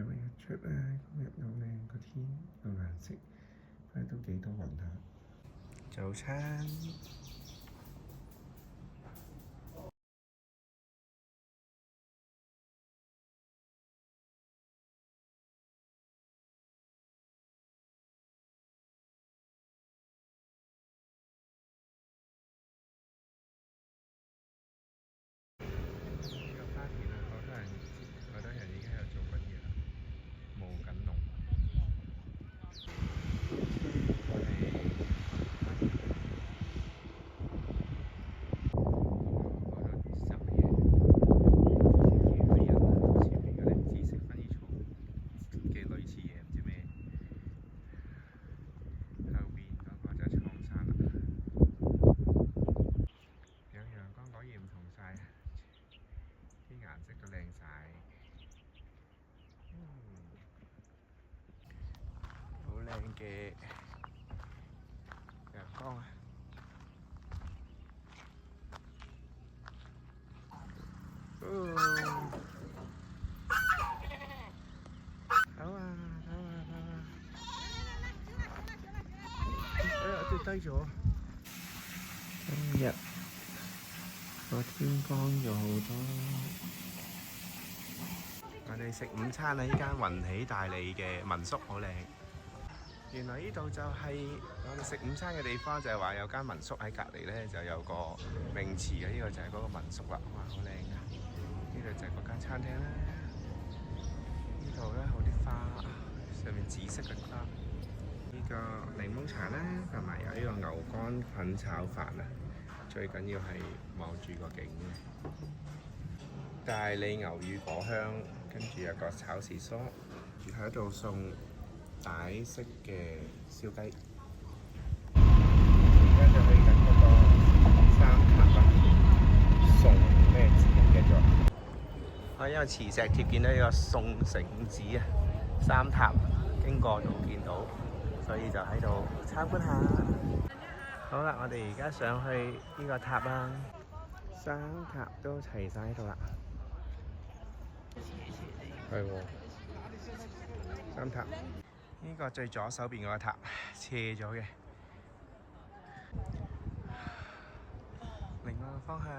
日出啊，今日又靚個天，個顏色，反正都幾多雲下。早餐。呢個花田啊，好多人已經喺度做緊嘢啦，務緊農。我哋嗰度執嘢，前面嗰啲人啊，前面嗰啲紫色薰衣草嘅類似嘢，唔知咩。後邊嗰個就係蒼山啦，有陽光果然唔同晒，啲顏色都靚晒。好靚嘅陽光啊！走啊走啊走啊！哎呀，跌低咗。今日個天光咗好多。我哋食午餐啊！呢間雲喜大利嘅民宿好靚。原來呢度就係我哋食午餐嘅地方，就係話有間民宿喺隔離咧，就有個泳池嘅。呢個就係嗰個民宿啦。哇，好靚啊！呢度就係嗰間餐廳啦。呢度咧好啲花，上面紫色嘅花。呢個檸檬茶啦，同埋有呢個牛肝菌炒飯啊。最緊要係望住個景嘅。大利牛乳果香，跟住有個炒時蔬，喺度送帶式嘅燒雞。而家就去緊嗰個三塔啦，送咩字唔記得咗。我因為磁石貼見到呢個送繩子啊，三塔經過就見到，所以就喺度參觀下。好啦，我哋而家上去呢個塔啦，三塔都齊晒喺度啦。係喎，三塔。呢個最左手邊嗰個塔斜咗嘅，另外個方向。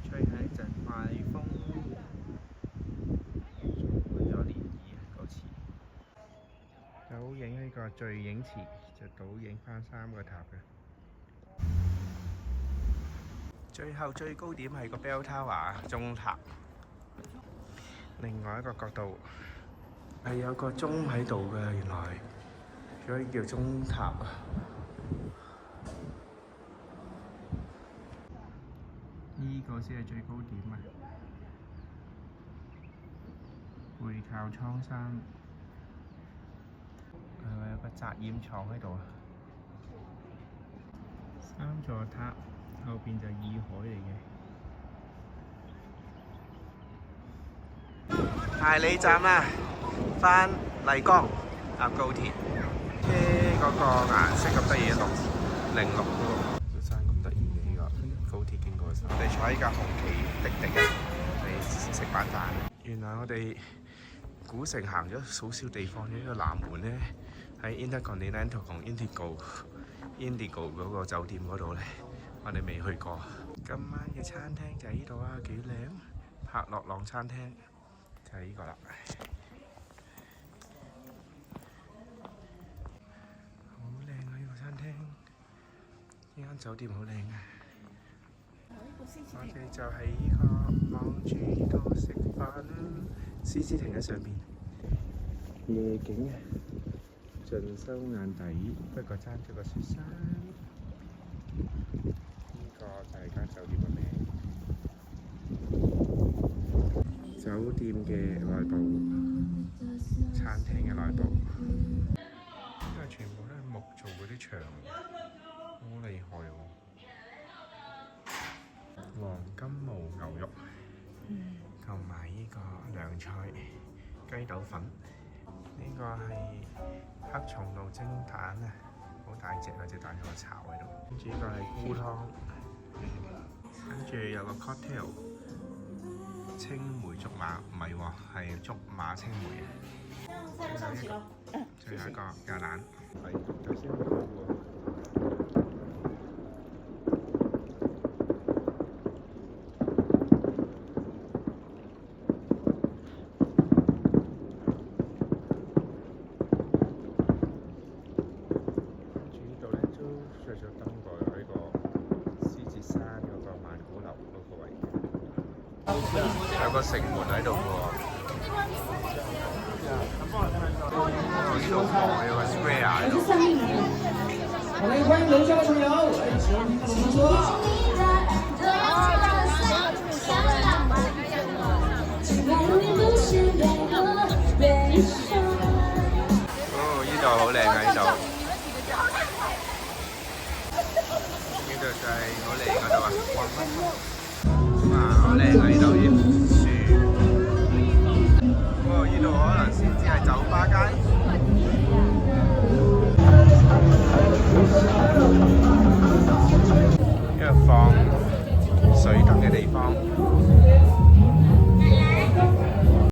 吹係一陣快風，充滿咗漣漪嗰次。倒影呢個聚影池，就倒影返三個塔嘅。最後最高點係個 Bell Tower 鐘塔。另外一個角度係有個鐘喺度嘅，原來所以叫鐘塔啊。呢個先係最高點啊！背靠蒼山，係咪有個紮染廠喺度啊？三座塔後邊就洱海嚟嘅。大理站啦，返麗江搭高鐵。車嗰個顏色咁得意，606嗰個條山咁得意嘅呢個高鐵經過嘅時候，我哋坐喺架紅旗滴滴嘅嚟食晚飯。原來我哋古城行咗少少地方，呢個南門咧喺 Intercontinental 同 Indigo 嗰個酒店嗰度咧，我哋未去過。今晚嘅餐廳就係呢度啊，幾靚！柏樂朗餐廳就係呢個啦。好靚啊！呢個餐廳，呢間酒店好靚啊！我哋就喺呢個望住呢度食飯啦。獅子亭喺上邊，夜景啊，盡收眼底。不過爭咗個雪山。呢個就係間酒店嘅名。酒店嘅內部，餐廳嘅內部，因為全部都係木做嗰啲牆，好厲害喎！黃金毛牛肉，同埋呢個涼菜雞豆粉，呢個係黑松露蒸蛋啊，好大隻啊！隻蛋有個巢喺度。跟住呢個係菇湯，跟住有個 cocktail。青梅竹馬，唔係喎，係竹馬青梅。最後一個橄欖，係頭先好多喎。着咗燈過呢個獅子山嗰個萬古樓嗰個位，有個城門喺度嘅喎。哦，呢度有個 square 喺度。好嘞，歡迎樓下的朋友，請您跟我們說。哦，呢度好靚啊！呢度。呢度就係好靚嗰度啊！哇，好靚啊！呢度啲樹。哦，呢度可能先至係酒吧街。一個放水燈嘅地方。